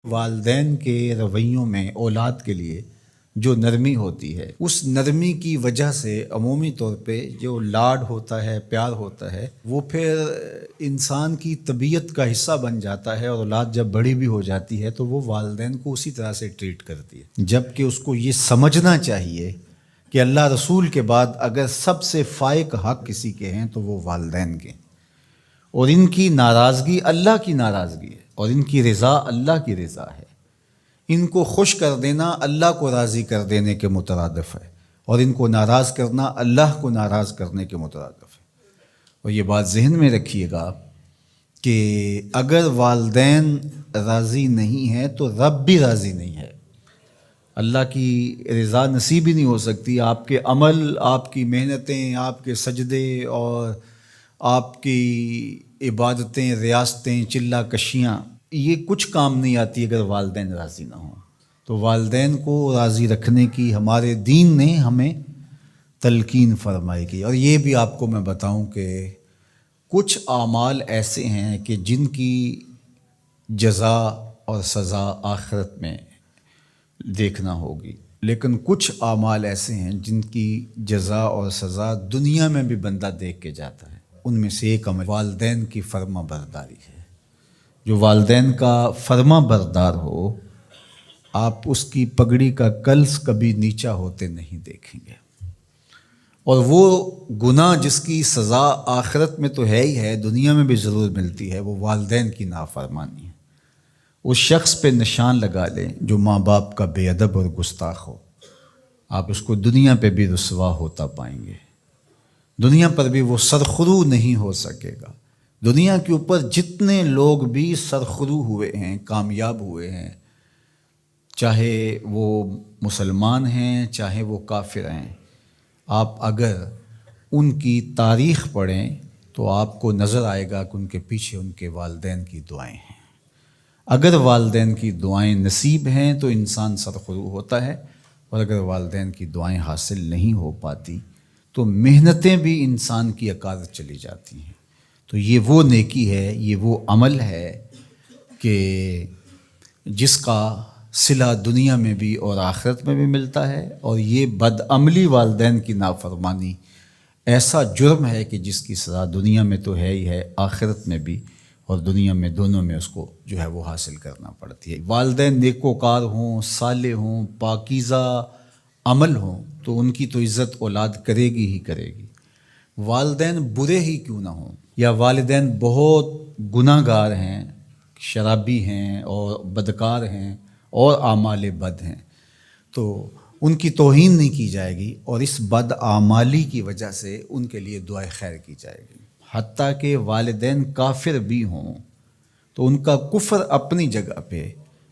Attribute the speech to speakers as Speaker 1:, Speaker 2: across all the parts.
Speaker 1: والدین کے رویوں میں اولاد کے لیے جو نرمی ہوتی ہے، اس نرمی کی وجہ سے عمومی طور پہ جو لاڈ ہوتا ہے، پیار ہوتا ہے، وہ پھر انسان کی طبیعت کا حصہ بن جاتا ہے، اور اولاد جب بڑی بھی ہو جاتی ہے تو وہ والدین کو اسی طرح سے ٹریٹ کرتی ہے، جبکہ اس کو یہ سمجھنا چاہیے کہ اللہ رسول کے بعد اگر سب سے فائق حق کسی کے ہیں تو وہ والدین کے ہیں، اور ان کی ناراضگی اللہ کی ناراضگی ہے، اور ان کی رضا اللہ کی رضا ہے۔ ان کو خوش کر دینا اللہ کو راضی کر دینے کے مترادف ہے، اور ان کو ناراض کرنا اللہ کو ناراض کرنے کے مترادف ہے۔ اور یہ بات ذہن میں رکھیے گا کہ اگر والدین راضی نہیں ہیں تو رب بھی راضی نہیں ہے۔ اللہ کی رضا نصیب ہی نہیں ہو سکتی۔ آپ کے عمل، آپ کی محنتیں، آپ کے سجدے اور آپ کی عبادتیں، ریاستیں، چلہ کشیاں، یہ کچھ کام نہیں آتی اگر والدین راضی نہ ہوں۔ تو والدین کو راضی رکھنے کی ہمارے دین نے ہمیں تلقین فرمائی کی۔ اور یہ بھی آپ کو میں بتاؤں کہ کچھ اعمال ایسے ہیں کہ جن کی جزا اور سزا آخرت میں دیکھنا ہوگی، لیکن کچھ اعمال ایسے ہیں جن کی جزا اور سزا دنیا میں بھی بندہ دیکھ کے جاتا ہے۔ ان میں سے ایک عمل والدین کی فرما برداری ہے۔ جو والدین کا فرما بردار ہو، آپ اس کی پگڑی کا کلس کبھی نیچا ہوتے نہیں دیکھیں گے، اور وہ گناہ جس کی سزا آخرت میں تو ہے ہی ہے، دنیا میں بھی ضرور ملتی ہے، وہ والدین کی نافرمانی ہے۔ اس شخص پہ نشان لگا لیں جو ماں باپ کا بے ادب اور گستاخ ہو، آپ اس کو دنیا پہ بھی رسوا ہوتا پائیں گے، دنیا پر بھی وہ سرخرو نہیں ہو سکے گا۔ دنیا کے اوپر جتنے لوگ بھی سرخرو ہوئے ہیں، کامیاب ہوئے ہیں، چاہے وہ مسلمان ہیں چاہے وہ کافر ہیں، آپ اگر ان کی تاریخ پڑھیں تو آپ کو نظر آئے گا کہ ان کے پیچھے ان کے والدین کی دعائیں ہیں۔ اگر والدین کی دعائیں نصیب ہیں تو انسان سرخرو ہوتا ہے، اور اگر والدین کی دعائیں حاصل نہیں ہو پاتی تو محنتیں بھی انسان کی اکارت چلی جاتی ہیں۔ تو یہ وہ نیکی ہے، یہ وہ عمل ہے کہ جس کا صلہ دنیا میں بھی اور آخرت میں بھی ملتا ہے، اور یہ بدعملی والدین کی نافرمانی ایسا جرم ہے کہ جس کی سزا دنیا میں تو ہے ہی ہے، آخرت میں بھی، اور دنیا میں دونوں میں اس کو جو ہے وہ حاصل کرنا پڑتی ہے۔ والدین نیکوکار ہوں، صالح ہوں، پاکیزہ عمل ہوں تو ان کی تو عزت اولاد کرے گی ہی کرے گی، والدین برے ہی کیوں نہ ہوں، یا والدین بہت گناہ گار ہیں، شرابی ہیں اور بدکار ہیں اور اعمال بد ہیں، تو ان کی توہین نہیں کی جائے گی، اور اس بد اعمالی کی وجہ سے ان کے لیے دعائے خیر کی جائے گی۔ حتیٰ کہ والدین کافر بھی ہوں تو ان کا کفر اپنی جگہ پہ،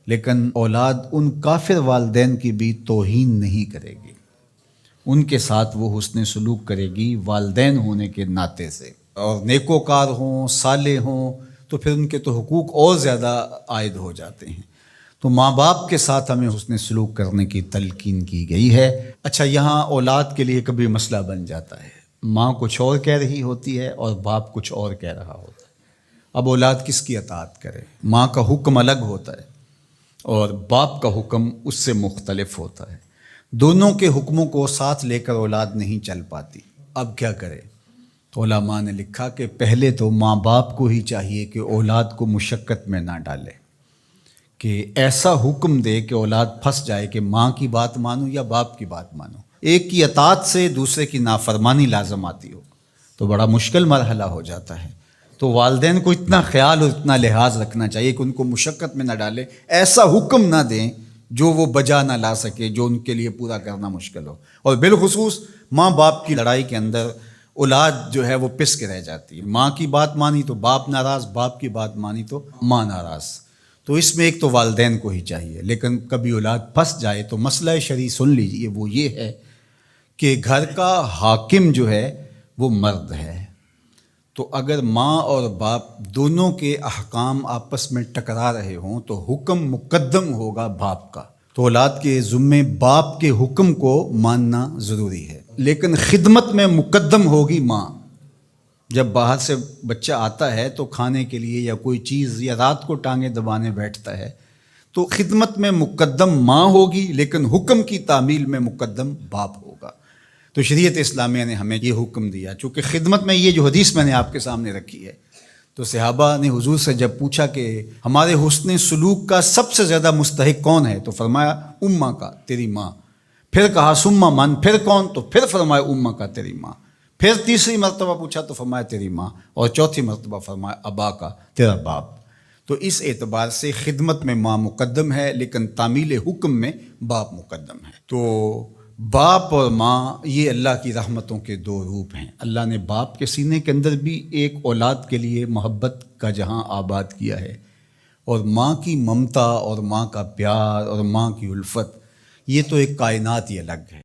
Speaker 1: لیکن اولاد ان کافر والدین کی بھی توہین نہیں کرے گی، ان کے ساتھ وہ حسن سلوک کرے گی والدین ہونے کے ناطے سے، اور نیکوکار ہوں، صالح ہوں تو پھر ان کے تو حقوق اور زیادہ عائد ہو جاتے ہیں۔ تو ماں باپ کے ساتھ ہمیں حسن سلوک کرنے کی تلقین کی گئی ہے۔ اچھا، یہاں اولاد کے لیے کبھی مسئلہ بن جاتا ہے، ماں کچھ اور کہہ رہی ہوتی ہے اور باپ کچھ اور کہہ رہا ہوتا ہے، اب اولاد کس کی اطاعت کرے؟ ماں کا حکم الگ ہوتا ہے اور باپ کا حکم اس سے مختلف ہوتا ہے، دونوں کے حکموں کو ساتھ لے کر اولاد نہیں چل پاتی۔ اب کیا کرے؟ تو علماء نے لکھا کہ پہلے تو ماں باپ کو ہی چاہیے کہ اولاد کو مشقت میں نہ ڈالے، کہ ایسا حکم دے کہ اولاد پھنس جائے کہ ماں کی بات مانو یا باپ کی بات مانو، ایک کی اطاعت سے دوسرے کی نافرمانی لازم آتی ہو تو بڑا مشکل مرحلہ ہو جاتا ہے۔ تو والدین کو اتنا خیال اور اتنا لحاظ رکھنا چاہیے کہ ان کو مشقت میں نہ ڈالے، ایسا حکم نہ دیں جو وہ بجا نہ لا سکے، جو ان کے لیے پورا کرنا مشکل ہو۔ اور بالخصوص ماں باپ کی لڑائی کے اندر اولاد جو ہے وہ پس کے رہ جاتی ہے، ماں کی بات مانی تو باپ ناراض، باپ کی بات مانی تو ماں ناراض۔ تو اس میں ایک تو والدین کو ہی چاہیے، لیکن کبھی اولاد پھنس جائے تو مسئلہ شرعی سن لیجئے، وہ یہ ہے کہ گھر کا حاکم جو ہے وہ مرد ہے، تو اگر ماں اور باپ دونوں کے احکام آپس میں ٹکرا رہے ہوں تو حکم مقدم ہوگا باپ کا، تو اولاد کے ذمے باپ کے حکم کو ماننا ضروری ہے، لیکن خدمت میں مقدم ہوگی ماں۔ جب باہر سے بچہ آتا ہے تو کھانے کے لیے یا کوئی چیز، یا رات کو ٹانگیں دبانے بیٹھتا ہے تو خدمت میں مقدم ماں ہوگی لیکن حکم کی تعمیل میں مقدم باپ ہوگا۔ تو شریعت اسلامیہ نے ہمیں یہ حکم دیا، چونکہ خدمت میں یہ جو حدیث میں نے آپ کے سامنے رکھی ہے، تو صحابہ نے حضور سے جب پوچھا کہ ہمارے حسن سلوک کا سب سے زیادہ مستحق کون ہے، تو فرمایا اماں کا، تیری ماں۔ پھر کہا سما من، پھر کون؟ تو پھر فرمایا اماں کا، تیری ماں۔ پھر تیسری مرتبہ پوچھا تو فرمایا تیری ماں، اور چوتھی مرتبہ فرمایا ابا کا، تیرا باپ۔ تو اس اعتبار سے خدمت میں ماں مقدم ہے لیکن تعمیل حکم میں باپ مقدم ہے۔ تو باپ اور ماں یہ اللہ کی رحمتوں کے دو روپ ہیں۔ اللہ نے باپ کے سینے کے اندر بھی ایک اولاد کے لیے محبت کا جہاں آباد کیا ہے، اور ماں کی ممتا اور ماں کا پیار اور ماں کی الفت، یہ تو ایک کائنات ہی الگ ہے۔